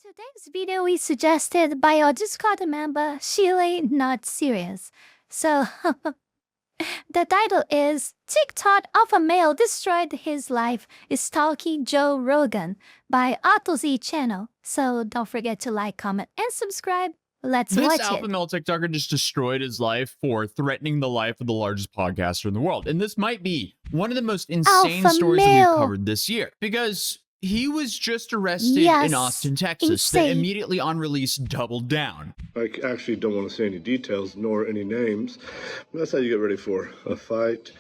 Today's video is suggested by our Discord member, Shirley Not Serious. So, the title is TikTok of a Male Destroyed His Life is Stalking Joe Rogan by Atozy channel. So don't forget to like, comment, and subscribe. Let's watch it. This alpha male TikToker just destroyed his life for threatening the life of the largest podcaster in the world. And this might be one of the most insane stories that we've covered this year. Because he was just arrested in Austin, Texas, that immediately on release doubled down. I actually don't want to say any details nor any names. That's how you get ready for a fight.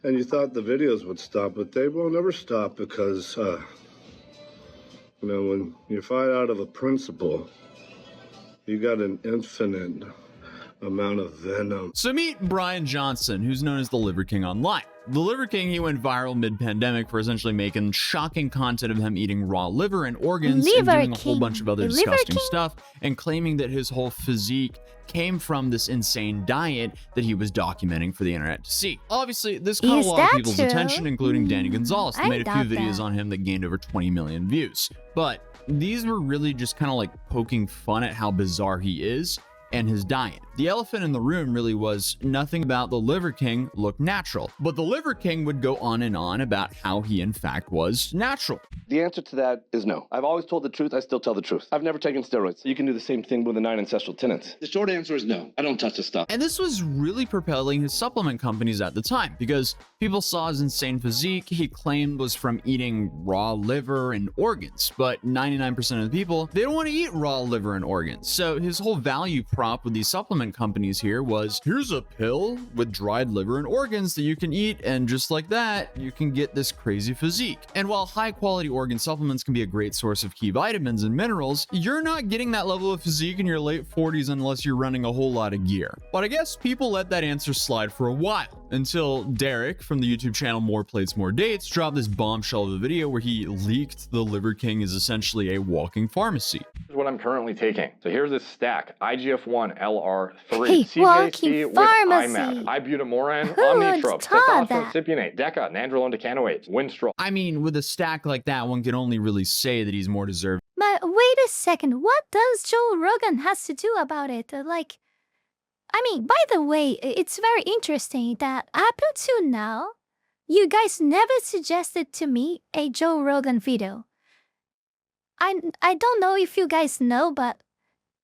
And you thought the videos would stop, but they will never stop because, you know, when you fight out of a principle, you got an infinite amount of venom. So meet Brian Johnson, who's known as the Liver King online. The Liver King, he went viral mid-pandemic for essentially making shocking content of him eating raw liver and organs and doing a whole bunch of other disgusting stuff, and claiming that his whole physique came from this insane diet that he was documenting for the internet to see. Obviously, this caught a lot of people's attention, including Danny Gonzalez, that made a few videos on him that gained over 20 million views. But these were really just kind of like poking fun at how bizarre he is and his diet. The elephant in the room really was nothing about the Liver King looked natural, but the Liver King would go on and on about how he in fact was natural. The answer to that is no. I've always told the truth, I still tell the truth. I've never taken steroids. You can do the same thing with the 9 ancestral tenets. The short answer is no. I don't touch this stuff. And this was really propelling his supplement companies at the time, because people saw his insane physique he claimed was from eating raw liver and organs, but 99% of the people, they don't want to eat raw liver and organs. So his whole value prop with these supplement companies here was, here's a pill with dried liver and organs that you can eat, and just like that, you can get this crazy physique. And while high quality organ supplements can be a great source of key vitamins and minerals, you're not getting that level of physique in your late 40s unless you're running a whole lot of gear. But I guess people let that answer slide for a while, until Derek from the YouTube channel More Plates, More Dates dropped this bombshell of a video where he leaked the Liver King is essentially a walking pharmacy. Here's what I'm currently taking. So here's this stack: IGF-1, LR3, Hey, CJC with pharmacy. IMAP, ibutamoren, Who omnitrope, taught testosterone that? cypionate, deca, nandrolone decanoate, winstrol. I mean, with a stack like that, one can only really say that he's more deserving. But wait a second, what does Joe Rogan has to do about it? I mean, by the way, it's very interesting that up until now, you guys never suggested to me a Joe Rogan video. I don't know if you guys know, but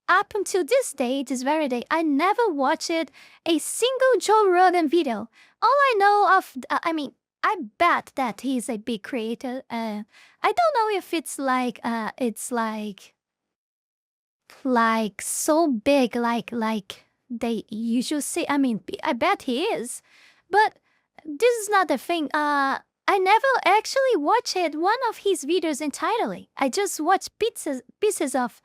up until this day, this very day, I never watched a single Joe Rogan video. All I know of, I bet that he's a big creator. I don't know if it's like so big, like they usually say. I mean, I bet he is, but this is not the thing. I never actually watched one of his videos entirely. I just watched pieces of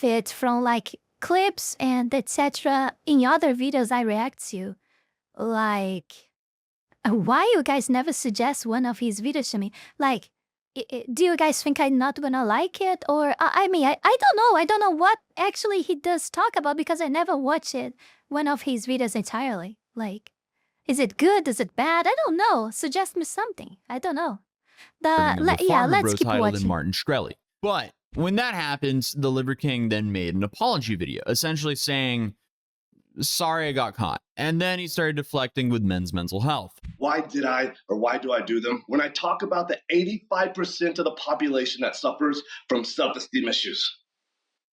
it from like clips and etc. in other videos I react to. Like, why you guys never suggest one of his videos to me? Like, do you guys think I'm not gonna like it? Or, I don't know. I don't know what actually he does talk about because I never watched one of his videos entirely. Like, is it good? Is it bad? I don't know. Suggest me something. I don't know. Let's keep watching. Martin Shkreli. But when that happens, the Liver King then made an apology video, essentially saying, sorry I got caught. And then he started deflecting with men's mental health. Why do I do them? When I talk about the 85% of the population that suffers from self-esteem issues,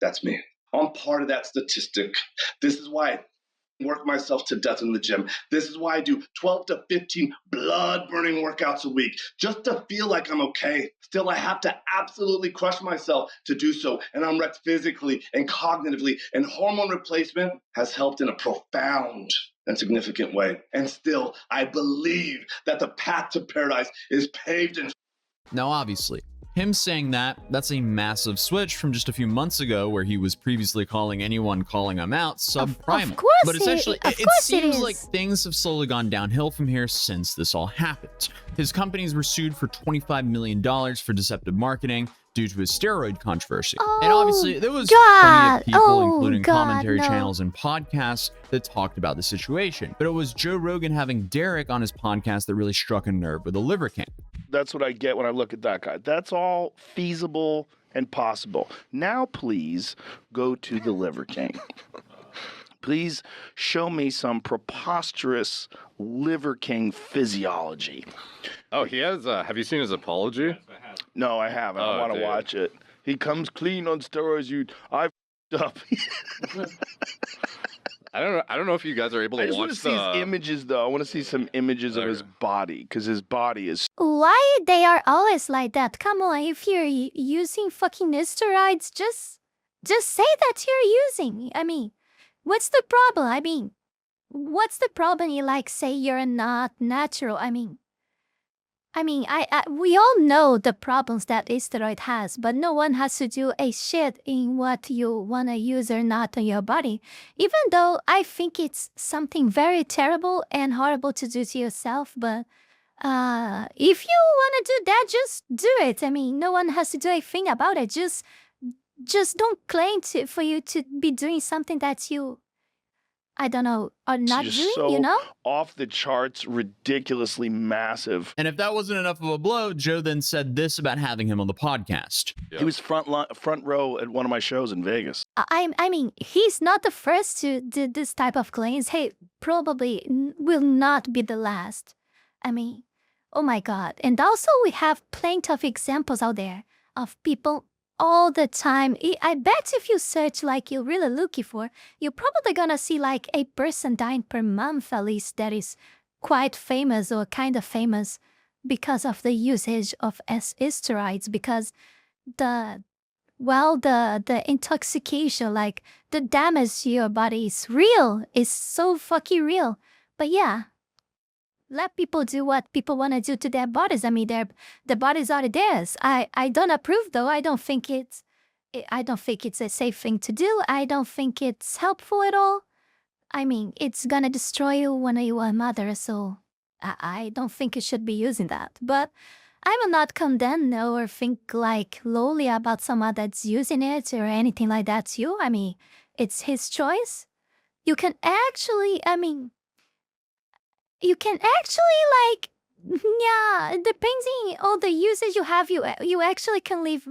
that's me. I'm part of that statistic. This is why I work myself to death in the gym. This is why I do 12 to 15 blood-burning workouts a week, just to feel like I'm okay. Still, I have to absolutely crush myself to do so, and I'm wrecked physically and cognitively, and hormone replacement has helped in a profound and significant way. And still, I believe that the path to paradise is paved in... Now, obviously, him saying that's a massive switch from just a few months ago where he was previously calling anyone calling him out subprimal. But essentially, it seems like things have slowly gone downhill from here since this all happened. His companies were sued for $25 million for deceptive marketing due to his steroid controversy. And obviously, there was plenty of people, including commentary channels and podcasts, that talked about the situation. But it was Joe Rogan having Derek on his podcast that really struck a nerve with the Liver King. That's what I get when I look at that guy. That's all feasible and possible. Now, please go to the Liver King. Please show me some preposterous Liver King physiology. Oh, he has. Have you seen his apology? No, I haven't. I want to watch it. He comes clean on steroids. I f***ed up. I don't know if you guys are able to I just watch want to see his images, though. I want to see some images of his body, because his body is... Why they are always like that? Come on, if you're using fucking steroids, just say that you're using. I mean, what's the problem? I mean, what's the problem? You like say you're not natural. I mean, we all know the problems that steroid has, but no one has to do a shit in what you want to use or not on your body. Even though I think it's something very terrible and horrible to do to yourself, but if you want to do that, just do it. I mean, no one has to do a thing about it. Just don't claim for you to be doing something that you, I don't know, are not doing, so you know? Off the charts, ridiculously massive. And if that wasn't enough of a blow, Joe then said this about having him on the podcast. He was front row at one of my shows in Vegas. I mean, he's not the first to do this type of claims. Hey, probably will not be the last. I mean, oh my God. And also we have plenty of examples out there of people all the time. I bet if you search like you're really looking for, you're probably gonna see like a person dying per month at least that is quite famous or kind of famous because of the usage of steroids, because the intoxication, like the damage to your body is real, is so fucking real. But yeah, let people do what people want to do to their bodies. I mean, the bodies are theirs. I don't approve, though. I don't think it's a safe thing to do. I don't think it's helpful at all. I mean, it's gonna destroy you when you are a mother, so I don't think you should be using that. But I will not condemn or think like lowly about someone that's using it or anything like that to you. I mean, it's his choice. You can actually, like, yeah, depending on the usage you have, you actually can live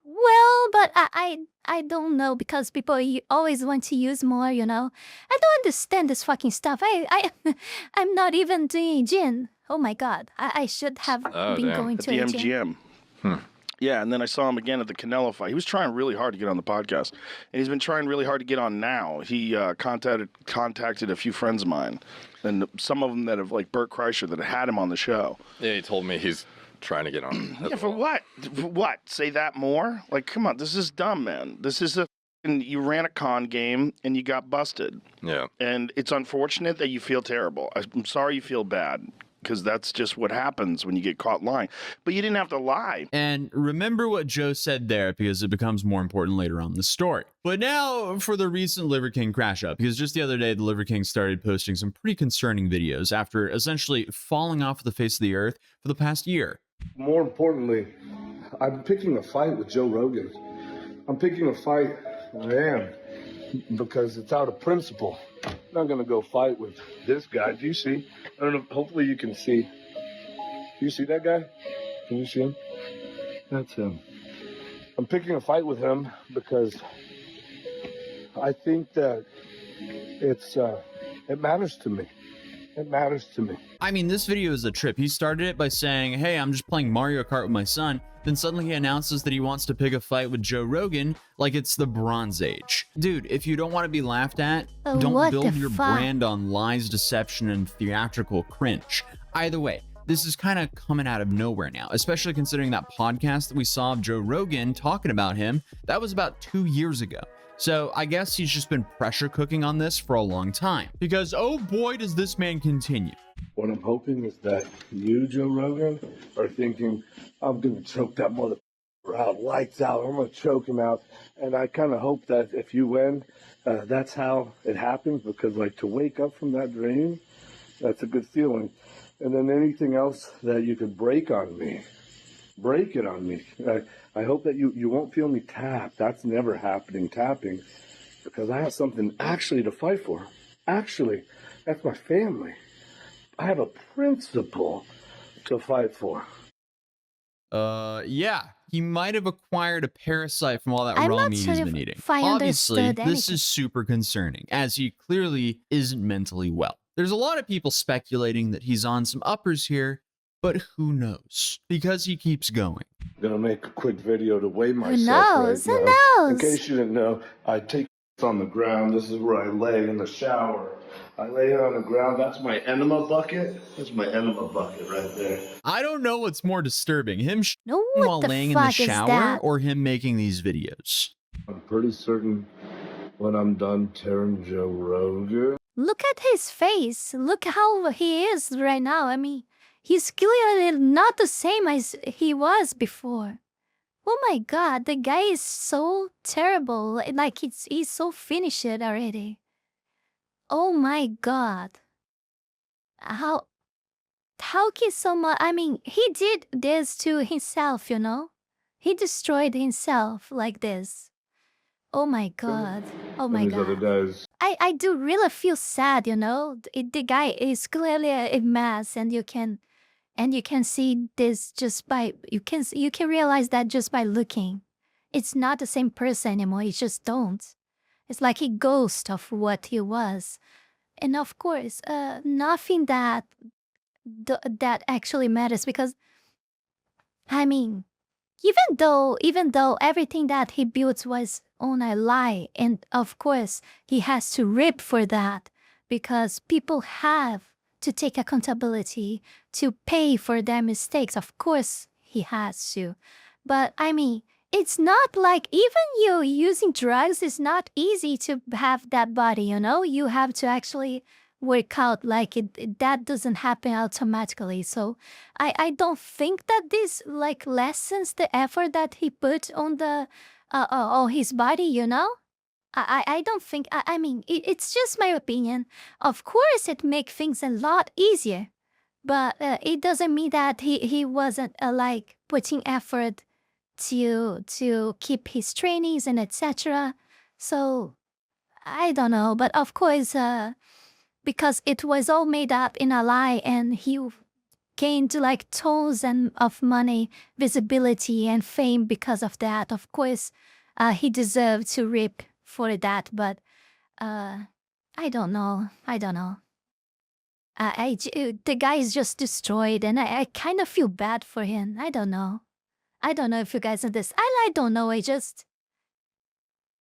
well, but I don't know, because people always want to use more, you know. I don't understand this fucking stuff. I'm not even doing gin. Oh my God, I should have been going to the a gym. MGM. Yeah, and then I saw him again at the Canelo fight. He was trying really hard to get on the podcast, and he's been trying really hard to get on now. He contacted a few friends of mine, and some of them that have, like Bert Kreischer, that had him on the show. Yeah, he told me he's trying to get on. Yeah, for what? For what? Say that more? Like, come on, this is dumb, man. This is you ran a con game and you got busted. Yeah. And it's unfortunate that you feel terrible. I'm sorry you feel bad, because that's just what happens when you get caught lying. But you didn't have to lie. And remember what Joe said there, because it becomes more important later on in the story. But now for the recent Liver King crash up, because just the other day, the Liver King started posting some pretty concerning videos after essentially falling off the face of the earth for the past year. More importantly, I'm picking a fight with Joe Rogan. I'm picking a fight, I am, because it's out of principle. I'm not going to go fight with this guy. Do you see? I don't know. Hopefully you can see. Do you see that guy? Can you see him? That's him. I'm picking a fight with him because I think that it matters to me. It matters to me. I mean, this video is a trip. He started it by saying, hey, I'm just playing Mario Kart with my son. Then suddenly he announces that he wants to pick a fight with Joe Rogan like it's the Bronze Age. Dude, if you don't want to be laughed at, don't build your brand on lies, deception, and theatrical cringe. Either way, this is kind of coming out of nowhere now, especially considering that podcast that we saw of Joe Rogan talking about him, that was about 2 years ago. So I guess he's just been pressure cooking on this for a long time, because oh boy does this man continue. What I'm hoping is that you, Joe Rogan, are thinking, I'm going to choke that motherfucker out, lights out, I'm going to choke him out. And I kind of hope that if you win, that's how it happens, because like to wake up from that dream, that's a good feeling. And then anything else that you could break on me, break it on me. I hope that you won't feel me tap. That's never happening, tapping, because I have something actually to fight for. Actually, that's my family. I have a principle to fight for. Yeah, he might have acquired a parasite from all that I'm raw not meat sure he's if been eating. I Obviously, understood this anything. is super concerning, as he clearly isn't mentally well. There's a lot of people speculating that he's on some uppers here, but who knows? Because he keeps going. I'm gonna make a quick video to weigh Who myself knows? right Who now. In knows? case you didn't know, I take on the ground. This is where I lay in the shower. I lay on the ground. That's my enema bucket. That's my enema bucket right there. I don't know what's more disturbing, him No, while what the laying in the fuck is shower that? or him making these videos. I'm pretty certain when I'm done tearing Joe Rogan. Look at his face. Look how he is right now. I mean, he's clearly not the same as he was before. Oh my god, the guy is so terrible. Like he's so finished already. Oh my god. How can someone, I mean, he did this to himself, you know? He destroyed himself like this. Oh my god. Oh my And these other god. guys. I do really feel sad, you know? The guy is clearly a mess, and you can see this just by you can realize that just by looking. It's not the same person anymore. You just don't. It's like a ghost of what he was. And of course, nothing that actually matters, because I mean, even though everything that he built was on a lie, and of course he has to rip for that, because people have to take accountability to pay for their mistakes. Of course he has to. But I mean, it's not like even you using drugs is not easy to have that body, you know? You have to actually work out, like that doesn't happen automatically. So I don't think that this like lessens the effort that he put on the on his body, you know? I don't think, I mean, it's just my opinion. Of course it makes things a lot easier, but it doesn't mean that he wasn't like putting effort to keep his trainings and etc. So I don't know, but of course because it was all made up in a lie, and he gained like tons of money, visibility, and fame because of that. Of course, he deserved to reap for that, but I don't know. The guy is just destroyed, and I kind of feel bad for him. I don't know if you guys know this. I don't know.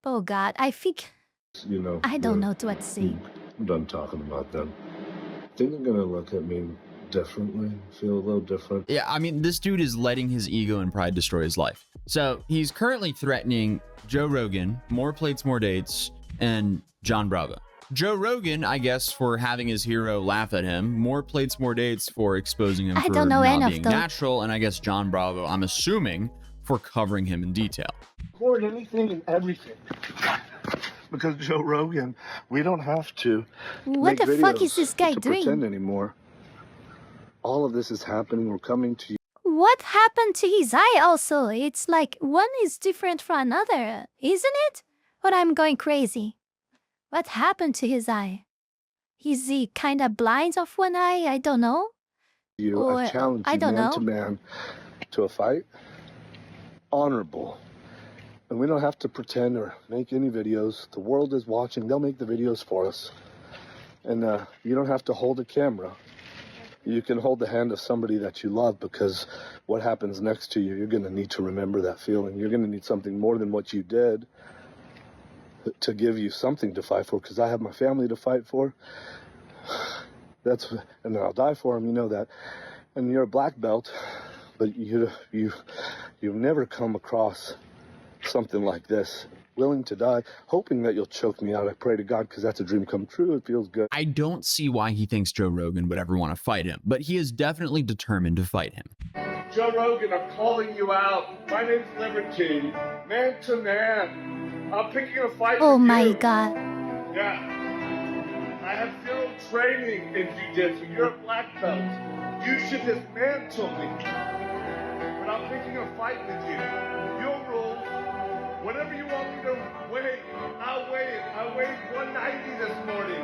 Oh God, I think You know. I don't know what to say. I'm done talking about them. I think they're gonna look at me differently, feel a little different. Yeah, I mean, this dude is letting his ego and pride destroy his life. So he's currently threatening Joe Rogan, More Plates, More Dates, and John Bravo. Joe Rogan, I guess, for having his hero laugh at him. More Plates, More Dates for exposing him I for don't know any not of being them. natural. And I guess John Bravo, I'm assuming, for covering him in detail. Record anything and everything. Because Joe Rogan, we don't have to What make the fuck is videos this guy to doing? pretend anymore. All of this is happening. We're coming to you. What happened to his eye also? It's like one is different from another, isn't it? But I'm going crazy. What happened to his eye? Is he kind of blind of one eye? I don't know. Or, I challenge I you, don't man know. to man, to a fight. Honorable. And we don't have to pretend or make any videos. The world is watching. They'll make the videos for us. And you don't have to hold a camera. You can hold the hand of somebody that you love, because what happens next to you, you're going to need to remember that feeling. You're going to need something more than what you did to give you something to fight for, because I have my family to fight for. And I'll die for them, you know that. And you're a black belt, but you've never come across something like this. Willing to die, hoping that you'll choke me out. I pray to God, because that's a dream come true. It feels good. I don't see why he thinks Joe Rogan would ever want to fight him, but he is definitely determined to fight him. Joe Rogan, I'm calling you out. My name's Liverking. Man to man. I'm picking a fight Oh with my you. God. Yeah. I have zero training in jiu-jitsu. You're a black belt. You should dismantle me. But I'm picking a fight with you. Your rules. Whatever you want me to weigh, I'll weigh it. I weighed 190 this morning.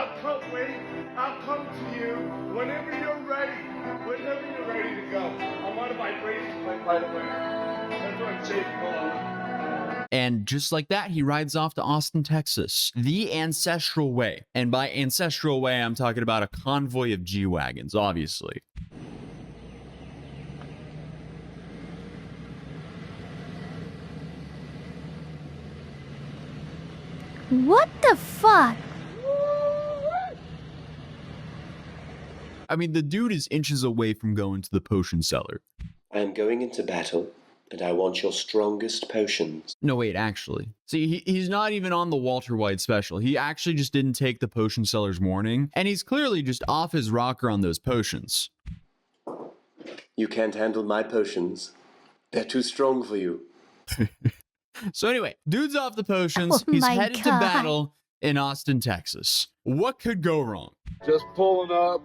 I'll come to you whenever you're ready to go. I'm on a vibration plane, by the way. That's what I'm capable of. And just like that, he rides off to Austin, Texas, the ancestral way. And by ancestral way, I'm talking about a convoy of G-Wagons, obviously. What the fuck? I mean, the dude is inches away from going to the potion cellar. I am going into battle, and I want your strongest potions. No, wait, actually. See, he's not even on the Walter White special. He actually just didn't take the potion seller's warning, and he's clearly just off his rocker on those potions. You can't handle my potions. They're too strong for you. So anyway, dude's off the potions. Oh He's my headed to God. battle in Austin, Texas. What could go wrong? Just pulling up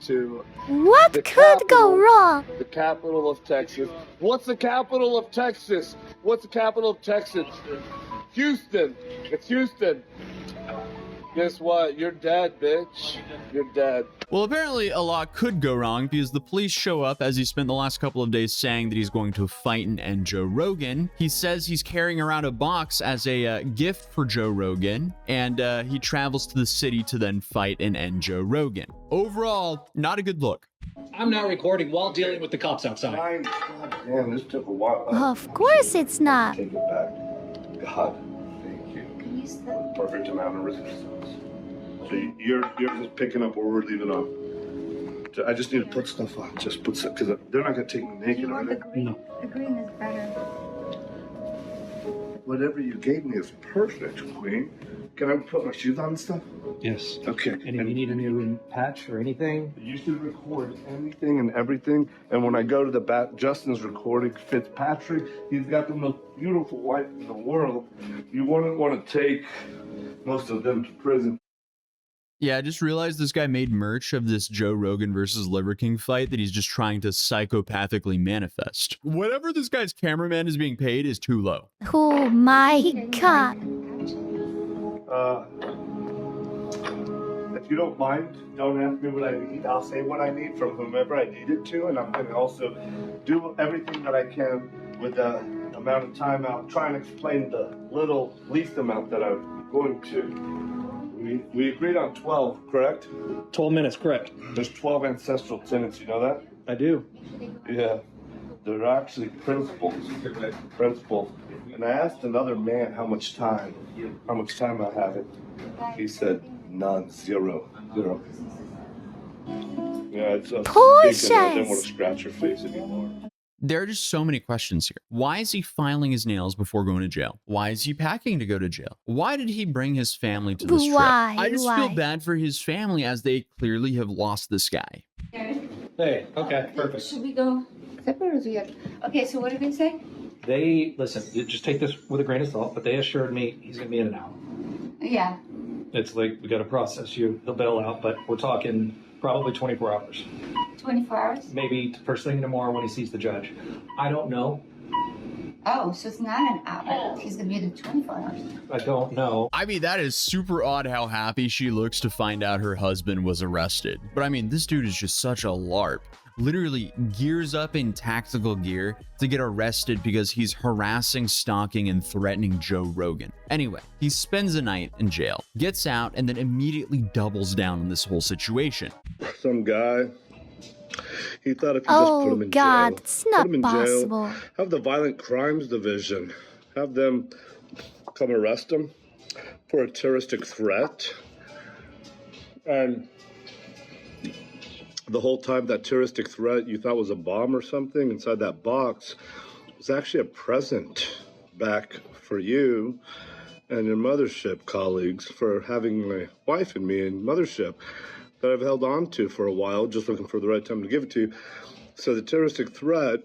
to What The could go capital. wrong? the capital of Texas. What's the capital of Texas? What's the capital of Texas? Houston. It's Houston. Guess what? You're dead, bitch. You're dead. Well, apparently a lot could go wrong because the police show up as he spent the last couple of days saying that he's going to fight and end Joe Rogan. He says he's carrying around a box as a gift for Joe Rogan, and he travels to the city to then fight and end Joe Rogan. Overall, not a good look. I'm not recording while dealing with the cops outside. God damn, this took a while. Of course it's not. Take it back. God, thank you. Perfect amount of resistance. So you're just picking up where we're leaving off. I just need to put stuff on. Just put stuff, because they're not going to take me naked, are they? No. The green is better. Whatever you gave me is perfect, Queen. Can I put my shoes on and stuff? Yes. Okay. And if you need a new patch or anything, You should record anything and everything. And when I go to the back, Justin's recording Fitzpatrick. He's got the most beautiful wife in the world. You wouldn't want to take most of them to prison. Yeah, I just realized this guy made merch of this Joe Rogan versus Liverking fight that he's just trying to psychopathically manifest. Whatever this guy's cameraman is being paid is too low. Oh my God. If you don't mind, don't ask me what I need. I'll say what I need from whomever I need it to, and I'm going to also do everything that I can with the amount of time. I'll try and explain the least amount that I'm going to. We agreed on 12, correct? 12 minutes, correct. There's 12 ancestral tenants, you know that? I do. Yeah. They're actually principles. Principles. And I asked another man how much time I have it. He said none, zero. Yeah, it's a Poisons. I didn't want to scratch your face anymore. There are just so many questions here. Why is he filing his nails before going to jail? Why is he packing to go to jail? Why did he bring his family to this trip? Why? I just feel Why? bad for his family as they clearly have lost this guy. Hey, okay, perfect. Should we go separate or together? Okay, so what did they say? They, listen, you just take this with a grain of salt, but they assured me he's going to be in an hour. Yeah. It's like, we got to process you. He'll bail out, but we're talking probably 24 hours. 24 hours? Maybe first thing tomorrow when he sees the judge. I don't know. Oh, so it's not an hour. He's gonna be there 24 hours. I don't know. I mean, that is super odd how happy she looks to find out her husband was arrested. But I mean, this dude is just such a LARP. Literally gears up in tactical gear to get arrested because he's harassing, stalking, and threatening Joe Rogan. Anyway, he spends a night in jail, gets out, and then immediately doubles down on this whole situation. Some guy, he thought if you just put Oh him in God, jail, it's put not him in possible. jail, have the Violent Crimes Division, have them come arrest him for a terroristic threat. And the whole time that terroristic threat you thought was a bomb or something inside that box was actually a present back for you and your mothership colleagues for having my wife and me in mothership that I've held on to for a while, just looking for the right time to give it to you. So the terroristic threat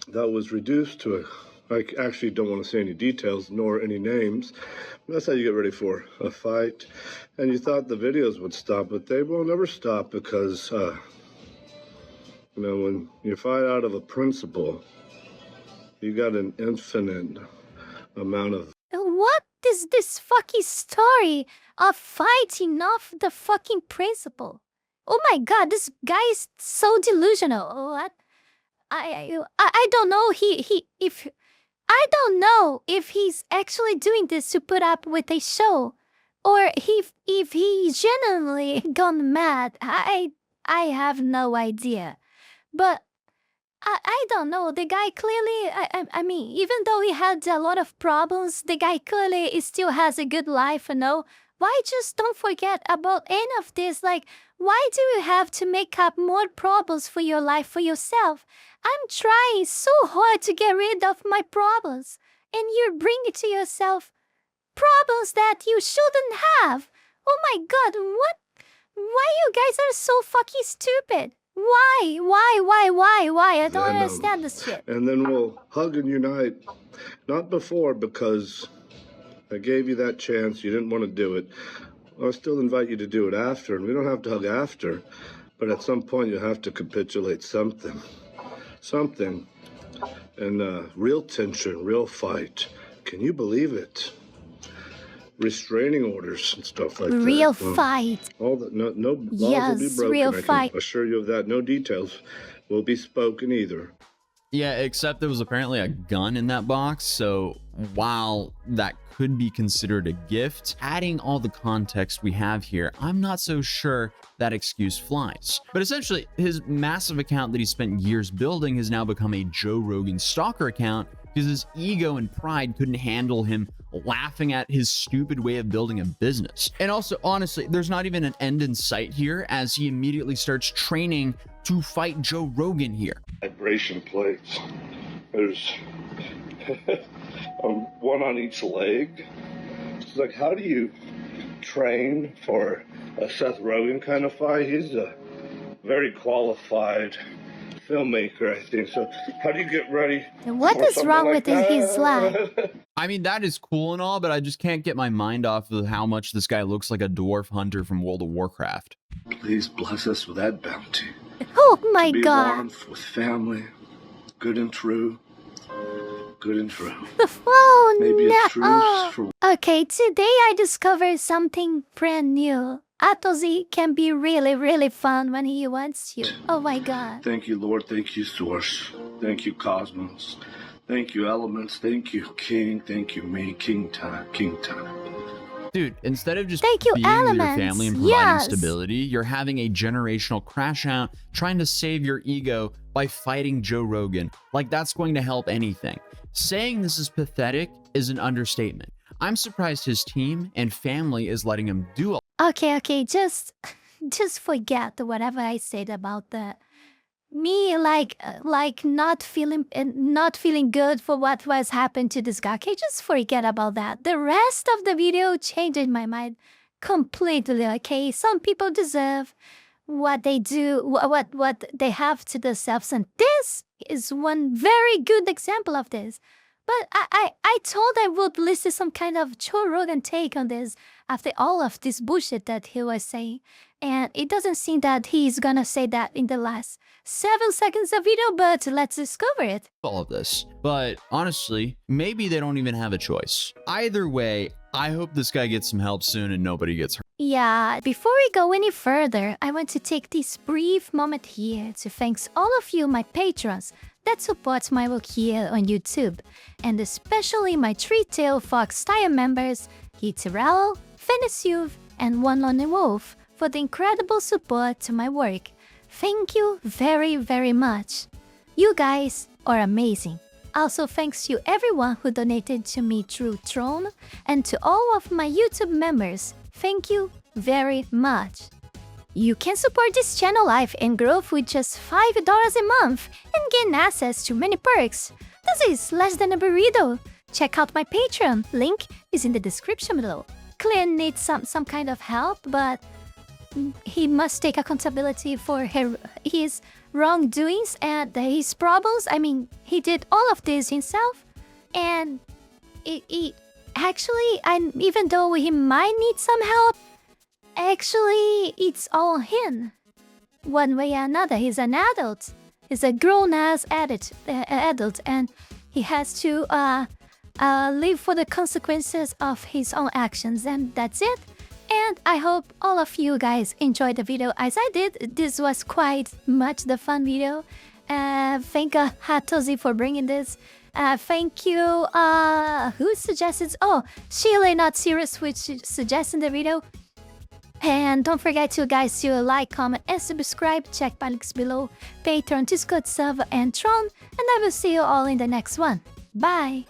that was reduced to I actually don't want to say any details nor any names. That's how you get ready for a fight. And you thought the videos would stop, but they will never stop because, when you fight out of a principle, you got an infinite amount of... What this fucking story of fighting off the fucking principal. Oh my god, this guy is so delusional. What? I don't know I don't know if he's actually doing this to put up with a show, or if he genuinely gone mad. I have no idea. But I don't know. The guy clearly, I mean, even though he had a lot of problems, the guy clearly still has a good life, you know? Why just don't forget about any of this? Like, why do you have to make up more problems for your life for yourself? I'm trying so hard to get rid of my problems, and you're bringing to yourself problems that you shouldn't have. Oh my god, what? Why you guys are so fucking stupid? Why? I don't understand this shit. And then we'll hug and unite. Not before, because I gave you that chance. You didn't want to do it. I'll still invite you to do it after, and we don't have to hug after. But at some point, you have to capitulate something. Something. And real tension, real fight. Can you believe it? Restraining orders and stuff like that. Real fight. All that, no laws Yes, will be broken. real I fight. can assure you of that. No details will be spoken either. Yeah, except there was apparently a gun in that box, so while that could be considered a gift, adding all the context we have here, I'm not so sure that excuse flies. But essentially, his massive account that he spent years building has now become a Joe Rogan stalker account because his ego and pride couldn't handle him laughing at his stupid way of building a business. And also, honestly, there's not even an end in sight here as he immediately starts training to fight Joe Rogan here. Vibration plates. There's one on each leg. It's like, how do you train for a Seth Rogen kind of fight? He's a very qualified filmmaker, I think. So how do you get ready? What for is something wrong like with his life? I mean, that is cool and all, but I just can't get my mind off of how much this guy looks like a dwarf hunter from World of Warcraft. Please bless us with that bounty. Oh my Be god. warmth with family, good and true. Good and true. Oh Maybe no. it's truce for... Okay, today I discovered something brand new. Atozy can be really, really fun when he wants to. Oh my god. Thank you, Lord. Thank you, Source. Thank you, Cosmos. Thank you, Elements. Thank you, King. Thank you, me. King time. King time. Dude, instead of just Thank you, being with your Elements. family and providing Yes. stability, you're having a generational crash out trying to save your ego by fighting Joe Rogan. Like that's going to help anything. Saying this is pathetic is an understatement. I'm surprised his team and family is letting him do all. Okay, just forget whatever I said about the me like not feeling good for what was happened to this guy. Okay, just forget about that. The rest of the video changed my mind completely. Okay, some people deserve what they do, what they have to themselves, and this is one very good example of this. But I told I would list some kind of Joe Rogan take on this after all of this bullshit that he was saying. And it doesn't seem that he's gonna say that in the last 7 seconds of video, but let's discover it. All of this. But honestly, maybe they don't even have a choice. Either way, I hope this guy gets some help soon and nobody gets hurt. Yeah, before we go any further, I want to take this brief moment here to thank all of you, my patrons, that support my work here on YouTube, and especially my three-tailed fox style members, Heath Rowell, Fenny Sylvy, and One Lonely Wolf, for the incredible support to my work. Thank you very, very much. You guys are amazing. Also thanks to everyone who donated to me through Tron, and to all of my YouTube members. Thank you very much. You can support this channel live and growth with just $5 a month and gain access to many perks. This is less than a burrito. Check out my Patreon, link is in the description below. Clint needs some kind of help, but he must take accountability for his wrongdoings and his problems. I mean, he did all of this himself, and even though he might need some help, actually, it's all him. One way or another, he's an adult. He's a grown-ass adult, and he has to live for the consequences of his own actions. And that's it. And I hope all of you guys enjoyed the video as I did. This was quite much the fun video. Thank Atozy for bringing this. Thank you, who suggested? Oh, Shirley Not Serious, which suggested the video. And don't forget to guys to like, comment, and subscribe. Check my links below. Patreon, Discord server, and Tron. And I will see you all in the next one. Bye!